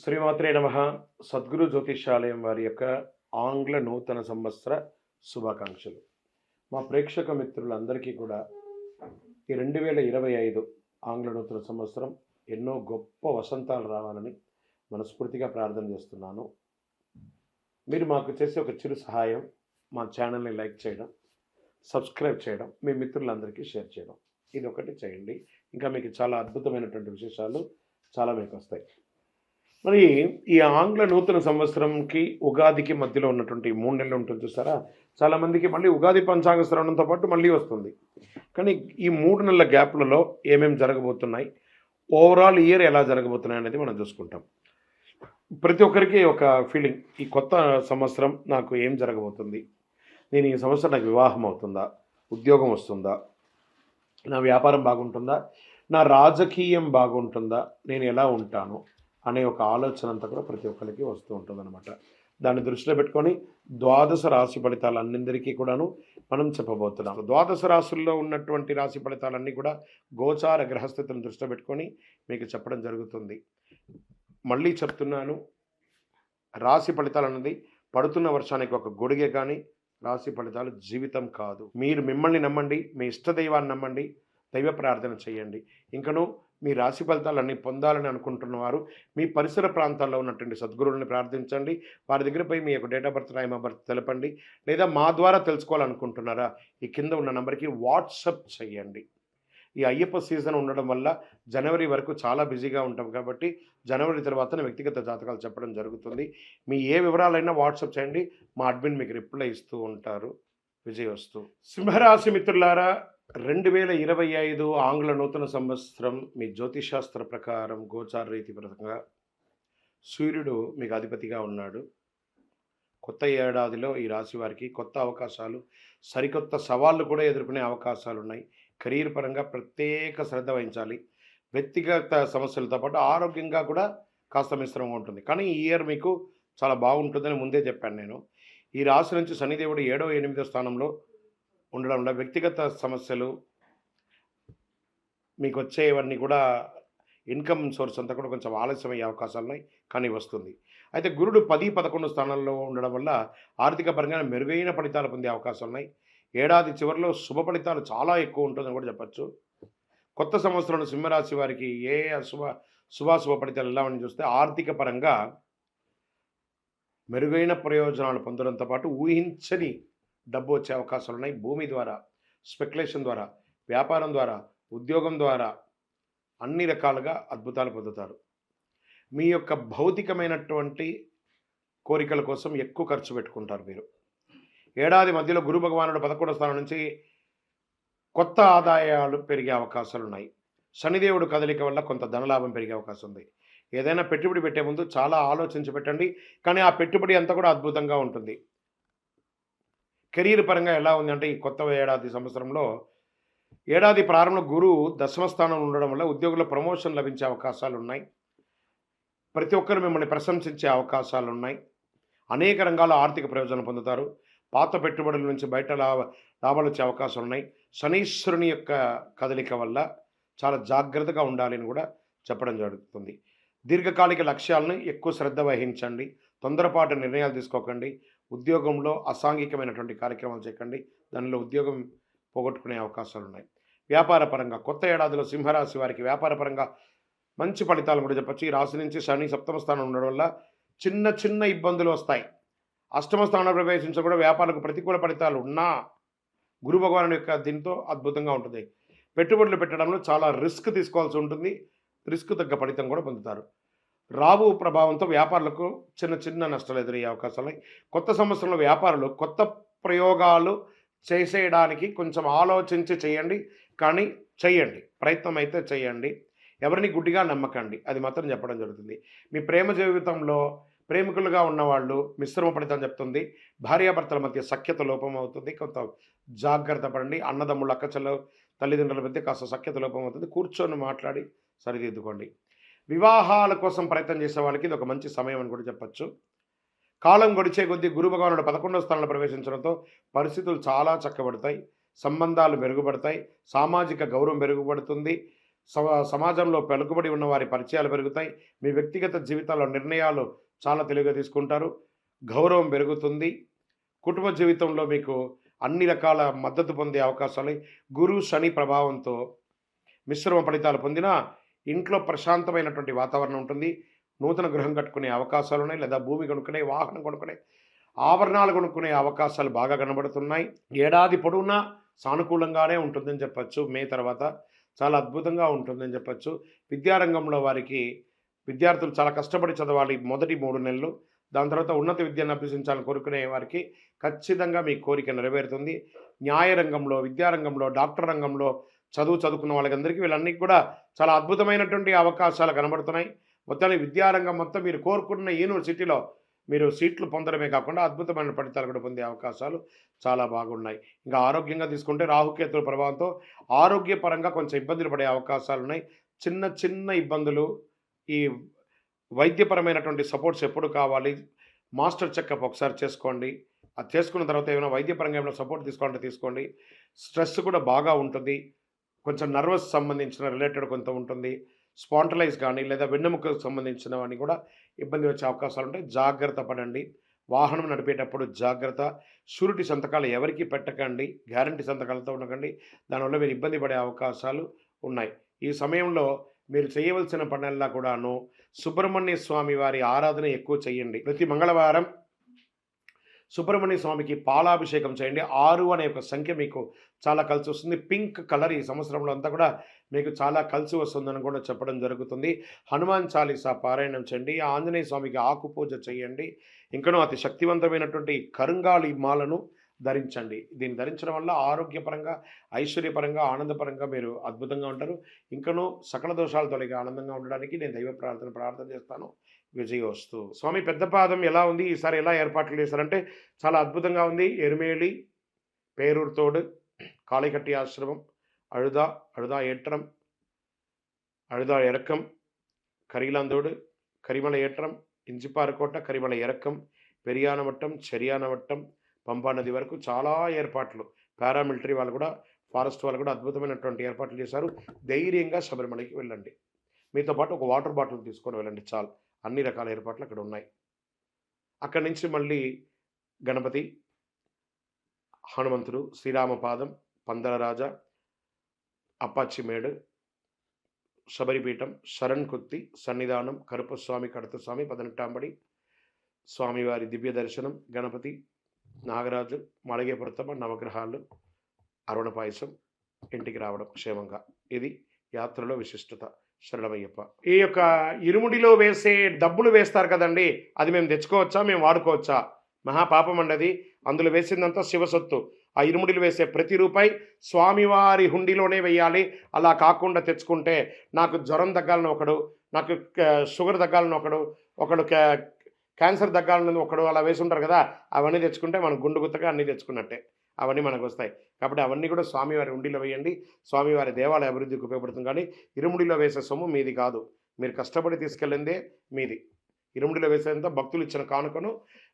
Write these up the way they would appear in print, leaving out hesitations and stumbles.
శ్రీమాత్రే నమః. సద్గురు జ్యోతిష్యాలయం వారి యొక్క ఆంగ్ల నూతన సంవత్సర శుభాకాంక్షలు. మా ప్రేక్షక మిత్రులందరికీ కూడా ఈ 2025 ఆంగ్ల నూతన సంవత్సరం ఎన్నో గొప్ప వసంతాలు రావాలని మనస్ఫూర్తిగా ప్రార్థన చేస్తున్నాను. మీరు మాకు చేసే ఒక చిరు సహాయం, మా ఛానల్ని లైక్ చేయడం, సబ్స్క్రైబ్ చేయడం, మీ మిత్రులందరికీ షేర్ చేయడం, ఇది ఒకటి చేయండి. ఇంకా మీకు చాలా అద్భుతమైనటువంటి విశేషాలు చాలా మీకు వస్తాయి. మరి ఈ ఆంగ్ల నూతన సంవత్సరంకి ఉగాదికి మధ్యలో ఉన్నటువంటి 3 నెలలు ఉంటుంది చూసారా, చాలామందికి మళ్ళీ ఉగాది పంచాంగ శ్రవణంతో పాటు మళ్ళీ వస్తుంది. కానీ ఈ 3 నెలల గ్యాప్లలో ఏమేమి జరగబోతున్నాయి, ఓవరాల్ ఇయర్ ఎలా జరగబోతున్నాయి అనేది మనం చూసుకుంటాం. ప్రతి ఒక్కరికి ఒక ఫీలింగ్, ఈ కొత్త సంవత్సరం నాకు ఏం జరగబోతుంది, నేను ఈ సంవత్సరం నాకు వివాహం అవుతుందా, ఉద్యోగం వస్తుందా, నా వ్యాపారం బాగుంటుందా, నా రాజకీయం బాగుంటుందా, నేను ఎలా ఉంటాను అనే ఒక ఆలోచన అంతా కూడా ప్రతి ఒక్కరికి వస్తూ ఉంటుందన్నమాట. దాన్ని దృష్టిలో పెట్టుకొని ద్వాదశ రాశి ఫలితాలన్నిందరికీ కూడాను మనం చెప్పబోతున్నాం. ద్వాదశ రాశుల్లో ఉన్నటువంటి రాశి ఫలితాలన్నీ కూడా గోచార గ్రహస్థితులను దృష్టిలో పెట్టుకొని మీకు చెప్పడం జరుగుతుంది. మళ్ళీ చెప్తున్నాను, రాశి ఫలితాలు అన్నది పడుతున్న వర్షానికి ఒక గొడుగే, కానీ రాశి ఫలితాలు జీవితం కాదు. మీరు మిమ్మల్ని నమ్మండి, మీ ఇష్టదైవాన్ని నమ్మండి, దైవ ప్రార్థన చేయండి. ఇంకను మీ రాశి ఫలితాలన్నీ పొందాలని అనుకుంటున్నవారు మీ పరిసర ప్రాంతాల్లో ఉన్నటువంటి సద్గురువుని ప్రార్థించండి. వారి దగ్గర పోయి మీ యొక్క date of birth, time of birth తెలపండి. లేదా మా ద్వారా తెలుసుకోవాలనుకుంటున్నారా, ఈ కింద ఉన్న నెంబర్కి వాట్సప్ చేయండి. ఈ అయ్యప్ప సీజన్ ఉండడం వల్ల జనవరి వరకు చాలా బిజీగా ఉంటాం కాబట్టి జనవరి తర్వాత వ్యక్తిగత జాతకాలు చెప్పడం జరుగుతుంది. మీ ఏ వివరాలైనా వాట్సప్ చేయండి, మా అడ్మిన్ మీకు రిప్లై ఇస్తూ ఉంటారు. విజయవస్తు. సింహరాశి మిత్రులారా, 2025 ఆంగ్ల నూతన సంవత్సరం మీ జ్యోతిషాస్త్ర ప్రకారం గోచార రీతి ప్రకారంగా సూర్యుడు మీకు అధిపతిగా ఉన్నాడు. కొత్త ఏడాదిలో ఈ రాశి వారికి కొత్త అవకాశాలు, సరికొత్త సవాళ్ళు కూడా ఎదుర్కొనే అవకాశాలు ఉన్నాయి. కెరీర్ పరంగా ప్రత్యేక శ్రద్ధ వహించాలి. వ్యక్తిగత సమస్యలతో పాటు ఆరోగ్యంగా కూడా కాస్త మిశ్రమంగా ఉంటుంది. కానీ ఈ ఇయర్ మీకు చాలా బాగుంటుందని ముందే చెప్పాను నేను. ఈ రాశి నుంచి శనిదేవుడు 7వ 8వ స్థానంలో ఉండడం వల్ల వ్యక్తిగత సమస్యలు మీకు వచ్చేవన్నీ కూడా ఇన్కమ్ సోర్స్ అంతా కూడా కొంచెం ఆలస్యమయ్యే అవకాశాలు ఉన్నాయి, కానీ వస్తుంది. అయితే గురుడు 10, 11 స్థానాల్లో ఉండడం వల్ల ఆర్థిక పరంగా మెరుగైన ఫలితాలు పొందే అవకాశాలు ఉన్నాయి. ఏడాది చివరిలో శుభ ఫలితాలు చాలా ఎక్కువ ఉంటుందని కూడా చెప్పచ్చు. కొత్త సంవత్సరంలో సింహరాశి వారికి ఏ శుభాశుభ ఫలితాలు ఎలా అని చూస్తే, ఆర్థిక పరంగా మెరుగైన ప్రయోజనాలు పొందడంతో పాటు ఊహించని డబ్బు వచ్చే అవకాశాలు ఉన్నాయి. భూమి ద్వారా, స్పెక్యులేషన్ ద్వారా, వ్యాపారం ద్వారా, ఉద్యోగం ద్వారా అన్ని రకాలుగా అద్భుతాలు పొందుతారు. మీ యొక్క భౌతికమైనటువంటి కోరికల కోసం ఎక్కువ ఖర్చు పెట్టుకుంటారు మీరు. ఏడాది మధ్యలో గురు భగవానుడు 11వ స్థానం నుంచి కొత్త ఆదాయాలు పెరిగే అవకాశాలు ఉన్నాయి. శనిదేవుడు కదలిక వల్ల కొంత ధనలాభం పెరిగే అవకాశం ఉంది. ఏదైనా పెట్టుబడి పెట్టే ముందు చాలా ఆలోచించి పెట్టండి, కానీ ఆ పెట్టుబడి అంతా కూడా అద్భుతంగా ఉంటుంది. కెరీర్ పరంగా ఎలా ఉంది అంటే, ఈ కొత్త ఏడాది సంవత్సరంలో ఏడాది ప్రారంభంలో గురువు 10వ స్థానంలో ఉండడం వల్ల ఉద్యోగుల ప్రమోషన్ లభించే అవకాశాలు ఉన్నాయి. ప్రతి ఒక్కరు మిమ్మల్ని ప్రశంసించే అవకాశాలు ఉన్నాయి. అనేక రంగాల్లో ఆర్థిక ప్రయోజనం పొందుతారు. పాత పెట్టుబడుల నుంచి బయట లాభాలు వచ్చే అవకాశాలు ఉన్నాయి. శనీశ్వరుని యొక్క కదలిక వల్ల చాలా జాగ్రత్తగా ఉండాలని కూడా చెప్పడం జరుగుతుంది. దీర్ఘకాలిక లక్ష్యాలను ఎక్కువ శ్రద్ధ వహించండి. తొందరపాటు నిర్ణయాలు తీసుకోకండి. ఉద్యోగంలో అసాంఘికమైనటువంటి కార్యక్రమాలు చేయకండి, దానిలో ఉద్యోగం పోగొట్టుకునే అవకాశాలు ఉన్నాయి. వ్యాపార పరంగా కొత్త ఏడాదిలో సింహరాశి వారికి వ్యాపార పరంగా మంచి ఫలితాలు కూడా చెప్పచ్చు. ఈ రాశి నుంచి శని 7వ స్థానం ఉండడం వల్ల చిన్న చిన్న ఇబ్బందులు వస్తాయి. 8వ స్థానంలో ప్రవేశించడం కూడా వ్యాపారకు ప్రతికూల ఫలితాలు ఉన్నా గురు భగవానుడి యొక్క దీంతో అద్భుతంగా ఉంటుంది. పెట్టుబడులు పెట్టడంలో చాలా రిస్క్ తీసుకోవాల్సి ఉంటుంది. రిస్క్ తగ్గ ఫలితం కూడా పొందుతారు. రాబు ప్రభావంతో వ్యాపారులకు చిన్న చిన్న నష్టాలు ఎదురయ్యే అవకాశాలు ఉన్నాయి. కొత్త సంవత్సరంలో వ్యాపారులు కొత్త ప్రయోగాలు చేసేయడానికి కొంచెం ఆలోచించి చేయండి, కానీ చేయండి, ప్రయత్నం అయితే చేయండి. ఎవరిని గుడ్డిగా నమ్మకండి, అది మాత్రం చెప్పడం జరుగుతుంది. మీ ప్రేమ జీవితంలో ప్రేమికులుగా ఉన్నవాళ్ళు మిశ్రమ ఫలితం చెప్తుంది. భార్యాభర్తల మధ్య సఖ్యత లోపం అవుతుంది, కొంత జాగ్రత్త పడండి. అన్నదమ్ముళ్ళు, అక్కచెల్ల, తల్లిదండ్రుల మధ్య కాస్త సఖ్యత లోపం అవుతుంది. కూర్చొని మాట్లాడి సరిదిద్దుకోండి. వివాహాల కోసం ప్రయత్నం చేసే వాళ్ళకి ఇది ఒక మంచి సమయం అని కూడా చెప్పచ్చు. కాలం గడిచే కొద్దీ గురు భగవానుడు 11వ స్థానంలో ప్రవేశించడంతో పరిస్థితులు చాలా చక్కబడతాయి. సంబంధాలు మెరుగుపడతాయి. సామాజిక గౌరవం మెరుగుపడుతుంది. సమాజంలో పలుకుబడి ఉన్న వారి పరిచయాలు పెరుగుతాయి. మీ వ్యక్తిగత జీవితాల్లో నిర్ణయాలు చాలా తెలివిగా తీసుకుంటారు. గౌరవం పెరుగుతుంది. కుటుంబ జీవితంలో మీకు అన్ని రకాల మద్దతు పొందే అవకాశాలు, గురు శని ప్రభావంతో మిశ్రమ ఫలితాలు పొందినా ఇంట్లో ప్రశాంతమైనటువంటి వాతావరణం ఉంటుంది. నూతన గృహం కట్టుకునే అవకాశాలు ఉన్నాయి, లేదా భూమి కొనుక్కునే, వాహనం కొనుక్కునే, ఆభరణాలు కొనుక్కునే అవకాశాలు బాగా కనబడుతున్నాయి. ఏడాది పొడవునా సానుకూలంగానే ఉంటుందని చెప్పచ్చు. మే తర్వాత చాలా అద్భుతంగా ఉంటుందని చెప్పచ్చు. విద్యారంగంలో వారికి విద్యార్థులు చాలా కష్టపడి చదవాలి మొదటి 3 నెలలు. దాని తర్వాత ఉన్నత విద్యను అభ్యసించాలని కోరుకునే వారికి ఖచ్చితంగా మీ కోరిక నెరవేరుతుంది. న్యాయ రంగంలో, విద్యారంగంలో, డాక్టర్ రంగంలో చదువుకున్న వాళ్ళకందరికీ వీళ్ళన్నీ కూడా చాలా అద్భుతమైనటువంటి అవకాశాలు కనబడుతున్నాయి. మొత్తానికి విద్యారంగం మొత్తం మీరు కోరుకున్న యూనివర్సిటీలో మీరు సీట్లు పొందడమే కాకుండా అద్భుతమైన ఫలితాలు కూడా పొందే అవకాశాలు చాలా బాగున్నాయి. ఇంకా ఆరోగ్యంగా తీసుకుంటే రాహుకేతుల ప్రభావంతో ఆరోగ్యపరంగా కొంచెం ఇబ్బందులు పడే అవకాశాలు ఉన్నాయి. చిన్న చిన్న ఇబ్బందులు. ఈ వైద్యపరమైనటువంటి సపోర్ట్స్ ఎప్పుడు కావాలి, మాస్టర్ చెకప్ ఒకసారి చేసుకోండి. అది చేసుకున్న తర్వాత ఏమైనా వైద్యపరంగా ఏమైనా సపోర్ట్ తీసుకోవాలంటే తీసుకోండి. స్ట్రెస్ కూడా బాగా ఉంటుంది. కొంచెం నర్వస్ సంబంధించిన రిలేటెడ్ కొంత ఉంటుంది. స్పాంటలైజ్ కానీ లేదా వెన్నెముకకు సంబంధించినవన్నీ కూడా ఇబ్బంది వచ్చే అవకాశాలు ఉంటాయి. జాగ్రత్త పడండి. వాహనం నడిపేటప్పుడు జాగ్రత్త. షూరిటీ సంతకాలు ఎవరికి పెట్టకండి. గ్యారంటీ సంతకాలతో ఉండకండి. దానివల్ల మీరు ఇబ్బంది పడే అవకాశాలు ఉన్నాయి. ఈ సమయంలో మీరు చేయవలసిన పనుల్లో కూడాను సుబ్రహ్మణ్య స్వామి వారి ఆరాధన ఎక్కువ చేయండి. ప్రతి మంగళవారం సుబ్రహ్మణ్య స్వామికి పాలాభిషేకం చేయండి. 6 అనే ఒక సంఖ్య మీకు చాలా కలిసి వస్తుంది. పింక్ కలర్ ఈ సంవత్సరంలో అంతా కూడా మీకు చాలా కలిసి వస్తుందని కూడా చెప్పడం జరుగుతుంది. హనుమాన్ చాలీసా పారాయణం చేయండి. ఆంజనేయ స్వామికి ఆకు పూజ చేయండి. ఇంకనూ అతి శక్తివంతమైనటువంటి కరుంగాలి మాలను ధరించండి. దీన్ని ధరించడం వల్ల ఆరోగ్యపరంగా, ఐశ్వర్యపరంగా, ఆనందపరంగా మీరు అద్భుతంగా ఉంటారు. ఇంకనూ సకల దోషాలు తొలగి ఆనందంగా ఉండడానికి నేను దైవ ప్రార్థన చేస్తాను. విజయోస్తు. స్వామి పెద్దపాదం ఎలా ఉంది, ఈసారి ఎలా ఏర్పాట్లు చేశారంటే చాలా అద్భుతంగా ఉంది. ఎరుమేలి, పేరూరు తోడు, కాళికట్టి ఆశ్రమం, అழுదా ఏట్రం, అழுదా ఎరకం, కరీలాందోడు, కరిమల ఏట్రం, ఇంజిపారుకోట, కరిమల ఎరకం, పెరియానవట్టం, చెరియానవట్టం, పంపా నది వరకు చాలా ఏర్పాట్లు. పారామిలిటరీ వాళ్ళు కూడా, ఫారెస్ట్ వాళ్ళు కూడా అద్భుతమైనటువంటి ఏర్పాట్లు చేశారు. ధైర్యంగా శబరిమలకి వెళ్ళండి. మీతో పాటు ఒక వాటర్ బాటిల్ తీసుకొని వెళ్ళండి చాలు. అన్ని రకాల ఏర్పాట్లు అక్కడ ఉన్నాయి. అక్కడి నుంచి మళ్ళీ గణపతి, హనుమంతుడు, శ్రీరామపాదం, పందలరాజ, అప్పాచిమేడు, శబరిపీఠం, శరణ్ కుత్తి, సన్నిధానం, కరుపస్వామి, కడతస్వామి, 18 స్వామివారి దివ్య దర్శనం, గణపతి, నాగరాజు, మలగే ప్రథమ, నవగ్రహాలు, అరుణ పాయసం, ఇంటికి రావడం క్షేమంగా. ఇది యాత్రలో విశిష్టత. శరణమయ్యప్ప. ఈ యొక్క ఇరుముడిలో వేసే డబ్బులు వేస్తారు కదండి, అది మేము తెచ్చుకోవచ్చా, మేము వాడుకోవచ్చా? మహాపాపం అండి అది. అందులో వేసిందంతా శివసొత్తు. ఆ ఇరుముడిలు వేసే ప్రతి రూపాయి స్వామివారి హుండీలోనే వేయాలి. అలా కాకుండా తెచ్చుకుంటే నాకు జ్వరం తగ్గాలని ఒకడు, నాకు షుగర్ తగ్గాలని ఒకడు క్యాన్సర్ తగ్గాలని ఒకడు అలా వేసి ఉంటారు కదా, అవన్నీ తెచ్చుకుంటే మనం గుండు గుత్తగా అన్నీ తెచ్చుకున్నట్టే. అవన్నీ మనకు వస్తాయి. కాబట్టి అవన్నీ కూడా స్వామివారి హుండీలో వేయండి. స్వామివారి దేవాలయ అభివృద్ధికి ఉపయోగపడుతుంది. కానీ ఇరుముడిలో వేసే సొమ్ము మీది కాదు. మీరు కష్టపడి తీసుకెళ్ళిందే మీది. ఇరుముడిలో వేసేంత భక్తులు ఇచ్చిన కానుకను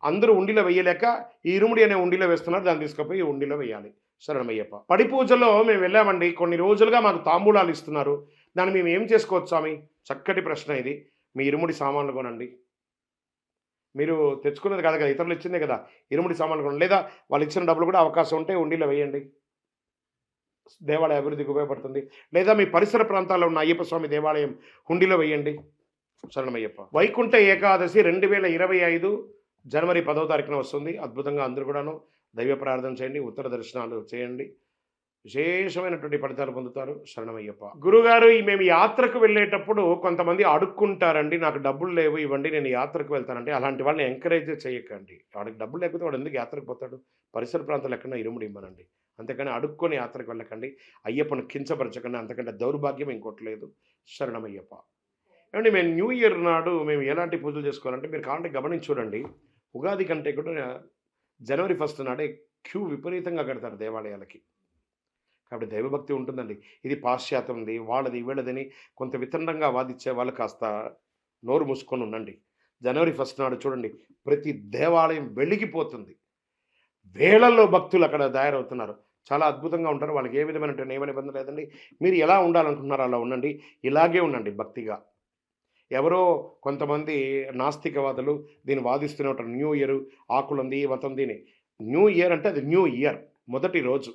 అందరూ ఉండిలో వేయలేక ఈ ఇరుముడి అనే ఉండిలో వేస్తున్నారు. దాన్ని తీసుకుపోయి ఉండిలో వేయాలి. శరణమయ్యప్ప. పడి పూజలో మేము వెళ్ళామండి. కొన్ని రోజులుగా మాకు తాంబూలాలు ఇస్తున్నారు. దాన్ని మేము ఏం చేసుకోవచ్చు స్వామి? చక్కటి ప్రశ్న ఇది. మీ ఇరుముడి సామాన్లు కొనండి. మీరు తెచ్చుకున్నది కాదు కదా, ఇతరులు ఇచ్చిందే కదా. ఇరుముడి సామాన్లు కొనండి. లేదా వాళ్ళు ఇచ్చిన డబ్బులు కూడా అవకాశం ఉంటే ఉండిలో వేయండి. దేవాలయ అభివృద్ధికి ఉపయోగపడుతుంది. లేదా మీ పరిసర ప్రాంతాల్లో ఉన్న అయ్యప్ప స్వామి దేవాలయం హుండీలో వేయండి. శరణమయ్యప్ప. వైకుంఠ ఏకాదశి 2025 జనవరి 10వ తారీఖున వస్తుంది. అద్భుతంగా అందరూ కూడాను దైవ ప్రార్థన చేయండి, ఉత్తర దర్శనాలు చేయండి. విశేషమైనటువంటి ఫలితాలు పొందుతారు. శరణమయ్యప్ప. గురుగారు, మేము యాత్రకు వెళ్ళేటప్పుడు కొంతమంది అడుక్కుంటారండి, నాకు డబ్బులు లేవు ఇవ్వండి, నేను యాత్రకు వెళ్తానంటే అలాంటి వాళ్ళని ఎంకరేజ్ చేయకండి. వాడికి డబ్బులు లేకపోతే వాడు ఎందుకు యాత్రకు పోతాడు? పరిసర ప్రాంతాలు ఎక్కడన్నా ఇరుముడి ఇవ్వనండి. అంతేకాని అడుక్కొని యాత్రకు వెళ్ళకండి. అయ్యప్పను కించపరచకండి. అంతకంటే దౌర్భాగ్యం ఇంకోటి లేదు. శరణమయ్యప్ప. ఏమండి, మేము న్యూ ఇయర్ నాడు మేము ఎలాంటి పూజలు చేసుకోవాలంటే మీరు కావాలంటే గమనించి చూడండి. ఉగాది కంటే కూడా జనవరి 1 నాడే క్యూ విపరీతంగా కడతారు దేవాలయాలకి. కాబట్టి దైవభక్తి ఉంటుందండి. ఇది పాశ్చాత్యంది, వాళ్ళది, వీళ్ళదని కొంత వితండంగా వాదించే వాళ్ళు కాస్త నోరు మూసుకొని ఉండండి. జనవరి 1 నాడు చూడండి, ప్రతి దేవాలయం వెలిగిపోతుంది. వేళల్లో భక్తులు అక్కడ తయారవుతున్నారు. చాలా అద్భుతంగా ఉంటారు. వాళ్ళకి ఏ విధమైన నియమ నిబంధన లేదండి. మీరు ఎలా ఉండాలనుకుంటున్నారో అలా ఉండండి. ఇలాగే ఉండండి భక్తిగా. ఎవరో కొంతమంది నాస్తికవాదులు దీన్ని వాదిస్తూనే ఉంటారు. న్యూ ఇయర్ ఆకులుంది, వతుంది అని. న్యూ ఇయర్ అంటే అది న్యూ ఇయర్ మొదటి రోజు.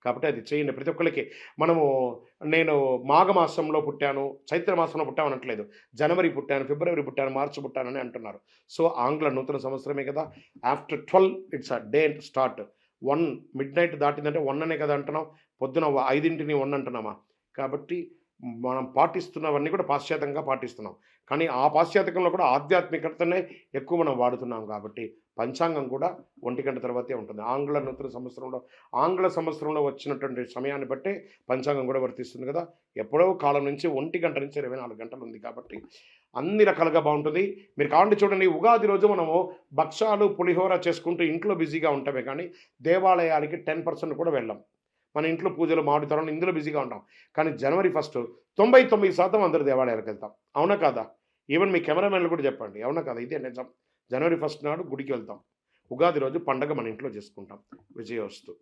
కాబట్టి అది చేయండి ప్రతి ఒక్కళ్ళకి. మనము నేను మాఘమాసంలో పుట్టాను, చైత్ర మాసంలో పుట్టాము అనట్లేదు. జనవరి పుట్టాను, ఫిబ్రవరి పుట్టాను, మార్చి పుట్టానని అంటున్నారు. సో, ఆంగ్ల నూతన సంవత్సరమే కదా! After 12 it's a day start. 1 midnight దాటిందంటే 1 అనే కదా అంటున్నాం. పొద్దున 5ని 1 అంటున్నామా? కాబట్టి మనం పాటిస్తున్నవన్నీ కూడా పాశ్చాత్యంగా పాటిస్తున్నాం. కానీ ఆ పాశ్చాత్యంలో కూడా ఆధ్యాత్మికతనే ఎక్కువ మనం వాడుతున్నాం కాబట్టి పంచాంగం కూడా 1 గంట తర్వాతే ఉంటుంది. ఆంగ్ల సంవత్సరంలో వచ్చినటువంటి సమయాన్ని బట్టే పంచాంగం కూడా వర్తిస్తుంది కదా! ఎప్పుడో కాలం నుంచి 1 గంట నుంచి 24 గంటలు ఉంది కాబట్టి అన్ని రకాలుగా బావుంటుంది. మీరు కావాలంటే చూడండి ఉగాది రోజు మనము భక్షాలు, పులిహోర చేసుకుంటూ ఇంట్లో బిజీగా ఉంటామే కానీ దేవాలయాలకి 10% కూడా వెళ్ళం. మన ఇంట్లో పూజలు, మామిడి తోరణాలు ఇందులో బిజీగా ఉంటాం. కానీ జనవరి 1 99% అందరూ దేవాలయాలకెళ్తాం. అవునా కాదా? ఈవెన్ మీ కెమెరామెన్‌లు కూడా చెప్పండి. అవునా కాదా? ఇదే నిజం. జనవరి 1 నాడు గుడికి వెళ్తాం. ఉగాది రోజు పండగ మన ఇంట్లో చేసుకుంటాం. విజయోస్తు.